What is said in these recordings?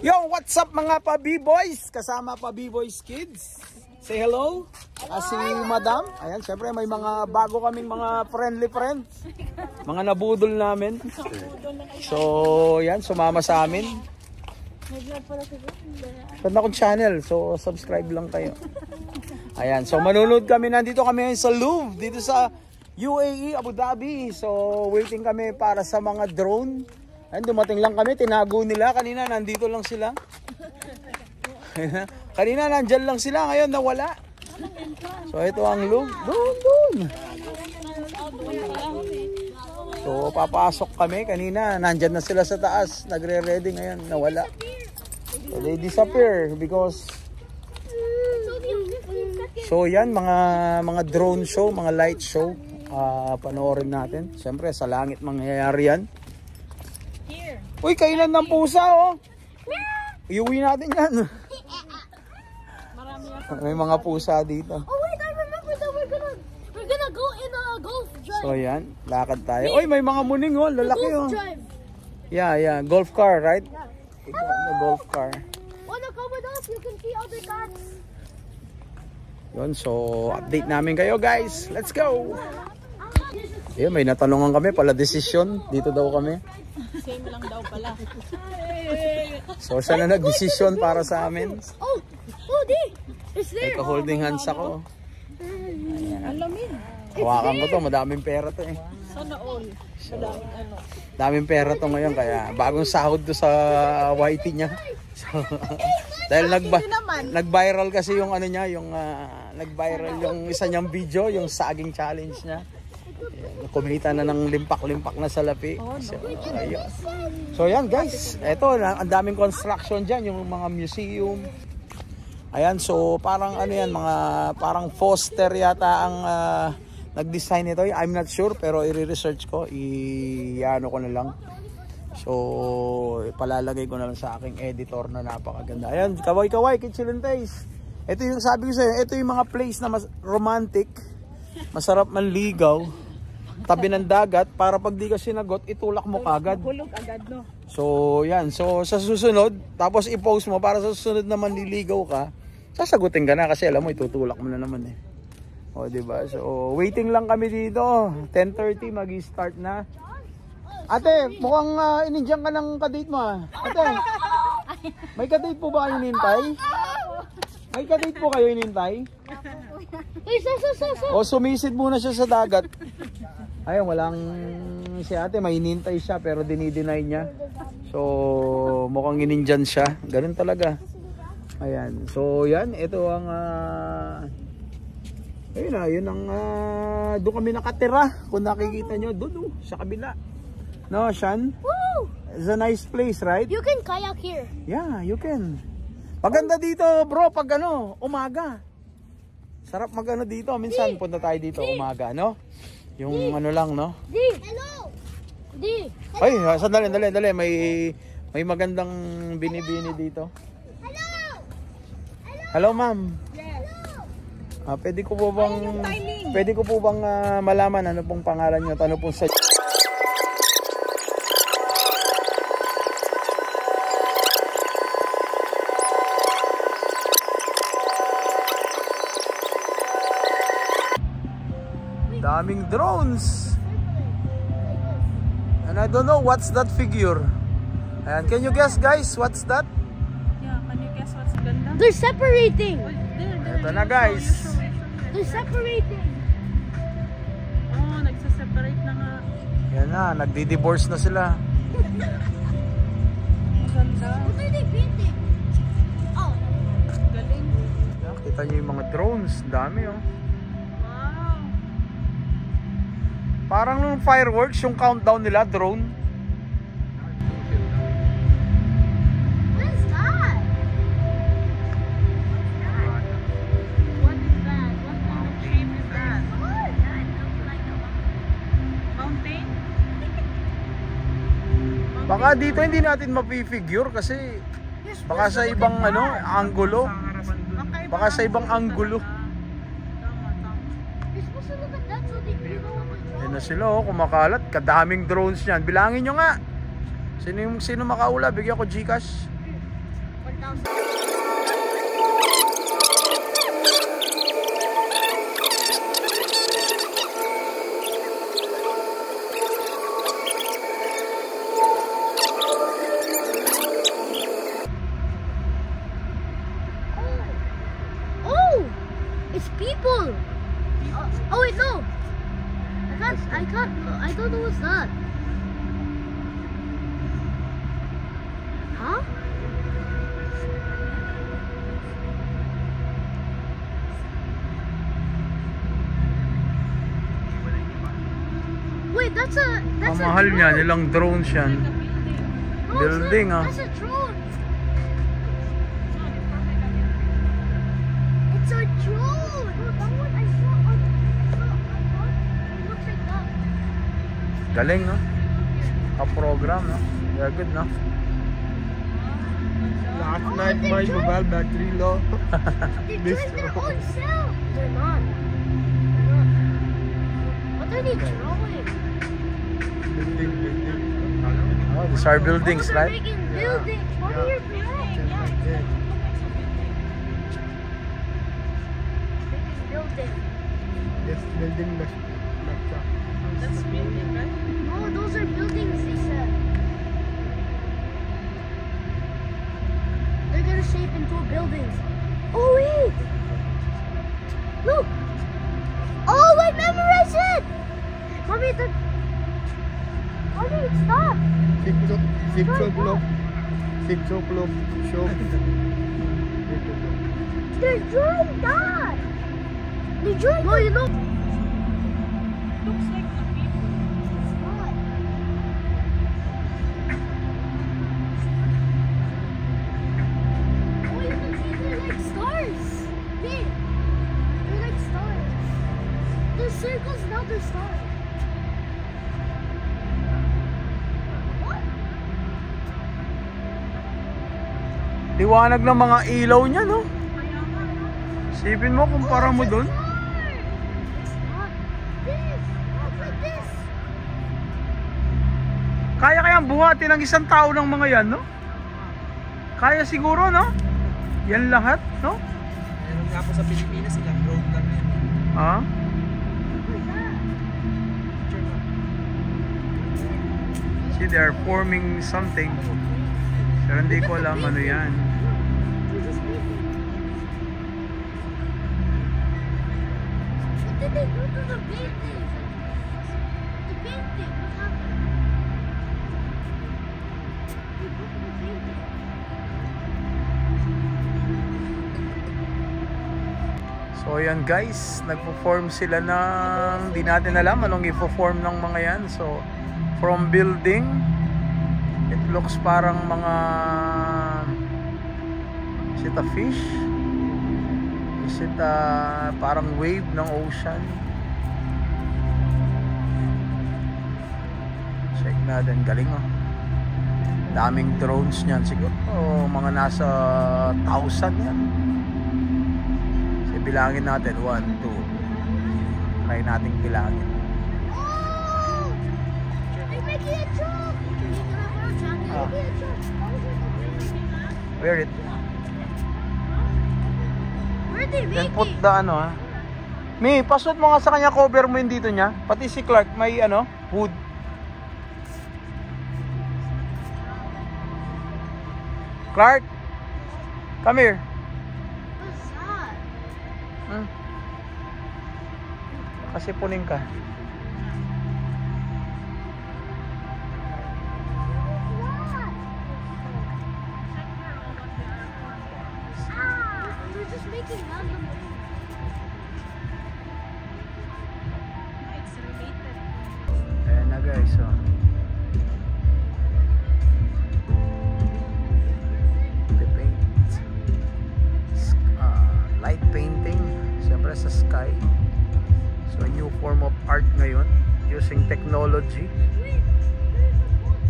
Yo, what's up mga pa-B-boys? Kasama pa-B-boys kids. Say hello. Si Madam. Ayan, syempre may mga bago kaming mga friendly friends. Mga nabudol namin. So, yan, sumama sa amin. Saan akong channel? So, subscribe lang kayo. Ayan, so manunod kami. Nandito kami sa Louvre, dito sa UAE, Abu Dhabi. So, waiting kami para sa mga drone. Ayan, dumating lang kami, tinago nila. Kanina, nandito lang sila. Kanina, nandyan lang sila. Ngayon, nawala. So, ito ang Louvre. Doon. So, papasok kami. Kanina, nandyan na sila sa taas. Nagre-ready ngayon, nawala. So, they disappear because... So, yan, mga drone show, mga light show. Panoorin natin. Siyempre, sa langit mangyayari yan. Uy, kailan ng pusa, oh. Iuwi natin yan. May mga pusa dito. Oh wait, I remember that we're gonna go in a golf drive. So yan, lakad tayo. Uy, may mga muning, oh. Lalaki, oh. Golf drive. Yeah. Golf car, right? Hello. Golf car. Wanna come with us? You can see other cats. Yun, so update namin kayo, guys. Let's go. Ayun, may natanungan kami pala desisyon. Dito daw kami. Same lang daw pala. So siya na nag-desisyon para sa amin. Oh, di. It's there. Nagka-holding hands ako. Alamin. Hawakan ko to, madaming pera to eh. Sana all. Madaming ano. Daming pera to ngayon, kaya bagong sahod to sa YT niya. So, dahil nag-viral kasi yung ano niya, yung nag-viral yung isa niyang video, yung saging challenge niya. Kumita na ng limpak-limpak na salapi. So, ayun. So yan guys, eto, ang daming construction dyan, yung mga museum. Ayan, so parang ano yan, mga parang Foster yata ang nag-design nito. I'm not sure, pero i-research ko, i-ano ko na lang. So, palalagay ko na lang sa aking editor na napakaganda. Ayan, kaway-kaway, Kitchilentes. Ito yung sabi ko sa'yo, ito yung mga place na mas romantic, masarap manligaw, tabi ng dagat, para pag di ka sinagot, itulak mo kagad. Hulog agad, no? So, yan. So, sa susunod, tapos i-post mo para sa susunod na manliligaw ka, sasagutin ka na kasi alam mo, itutulak mo na naman eh. O, diba? So, waiting lang kami dito. 10:30, mag-start na. Ate, mukhang inindiyan ka ng kadate mo ah. Ate, may kadate po ba kayo inintay? May kadate po kayo inintay? O, sumisid muna siya sa dagat. Ayun, walang si ate, may inintay siya pero dinideny niya. So, mukhang inindyan siya. Ganun talaga. Ayan. So, yan. Ito ang... ayun ang... doon kami nakatira. Kung nakikita nyo, doon sa kabila. No, Shan? Woo! It's a nice place, right? You can kayak here. Yeah, you can. Maganda dito, bro, pag ano, umaga. Sarap magano dito. Minsan punta tayo dito umaga, no? Yung ano lang, no? Di. Hello. Di. Ay, sandali. May magandang binibini dito. Hello. Hello, ma'am. Yes. Pwede ko po bang malaman ano pong pangalan niyo? Ano pong sa daming drones. And I don't know what's that figure. And can you guess, guys, what's that? Yeah, can you guess what's ganda? They're separating. Ito na, guys. They're separating. Oh, nagsaseparate na nga. Yan na, nagdi-divorce na sila. Maganda. What are they painting? Oh. Galing. Kita niyo yung mga drones. Dami, oh. Wow. Parang nung fireworks, yung countdown nila, drone. What is that? What is that? What kind of shape is that? Mountain? Baka dito hindi natin mapifigure kasi baka sa ibang ano, anggulo. Baka sa ibang anggulo. You're supposed to look at that so they can know what they're Yan na sila, oh, kumakalat. Kadaming drones niyan. Bilangin nyo nga. Sino makaula? Bigyan ko Gcash. 1,000. Oh, it's people. Oh wait, no. I don't know what's that. Huh? Wait, that's a Pamahal drone. niya, nilang drones yan. No, it's Building, not. ah. That's a drone. It's a drone. No, that one I saw on. It looks like that. Galing, no? Ka-program, no? Very good, no? Last Oh, night they my drove- mobile battery low. They This drive their drone. own self. They're not. They're not. What are they drawing? Building. Oh, these are buildings, Oh, they're right? making buildings. What are you doing? Yeah. Making buildings. This building That's building, right? Oh, those are buildings, they said. They're gonna shape into buildings. Oh, wait! Look! Oh, I memorized it! Mommy, Mommy, stop! 6 o'clock. 6 o'clock show. They're drawing that! They're drawing no, you know. Looks like the people. It's not. Oh, you can see they're like stars. Hey, they're like stars. They're circles, now they're stars. What? Liwanag ng mga ilaw niya, no? Sipin mo, kumpara mo doon. It's not this. Not like this. Kaya kayang buhatin ng isang tao ng mga yan, no? Kaya siguro, no? Yan lahat, no? Meron nga po sa Pilipinas sila drone lang yan. Ha? What's that? See, they're forming something. Pero hindi ko alam ano yan. They're just making. What did they do to the painting? The painting. What happened? They broke the painting. So yan guys, nagpo-form sila ng, di natin alam anong i-form ng mga yan. So from building, it looks parang mga, is it a fish? Is it a, parang wave ng ocean? Check natin, galing oh. Daming drones niyan siguro. Oh, mga nasa 1,000 yan. Bilangin natin 1, 2. Try nating bilangin. Oh! They're making a truck! They're making a truck. Where it? Where are they Then making? put the ano ha. Mi, pasot mo nga sa kanya, cover mo yung dito niya. Pati si Clark may ano, hood. Clark, come here. What's that? Hmm. Kasi puning ka. They're just making random things. It's related. Ayan na guys, oh. The paint. Light painting. Siyempre sa sky. So a new form of art ngayon. Using technology.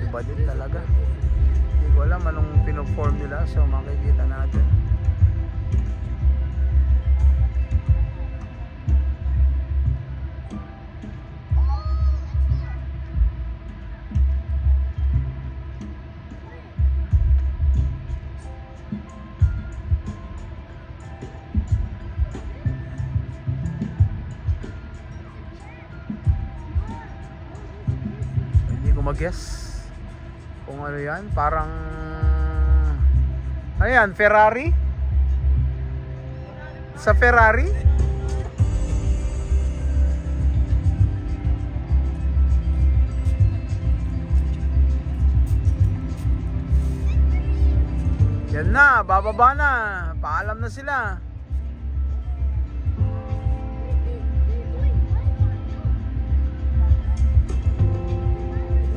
Iba din talaga. Hindi ko alam anong pinoform nila. So makikita natin. ma-guess kung ano yan. Parang ano yan, Ferrari? Sa Ferrari? Yan na, bababa na. Paalam na sila.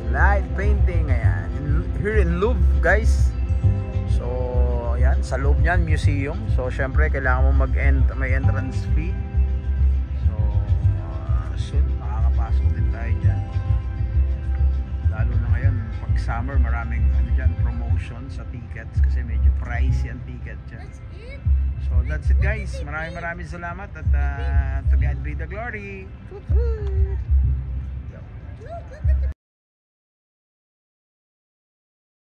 Light painting, ayan. Here in Louvre, guys. So, ayan, sa loob niyan, museum. So, syempre, kailangan mo may entrance fee. So, soon, makakapasok din tayo dyan. Lalo na ngayon, pag summer, maraming dyan, promotion sa tickets kasi medyo pricey ang ticket dyan. So, that's it, guys. Maraming salamat at to God be the glory.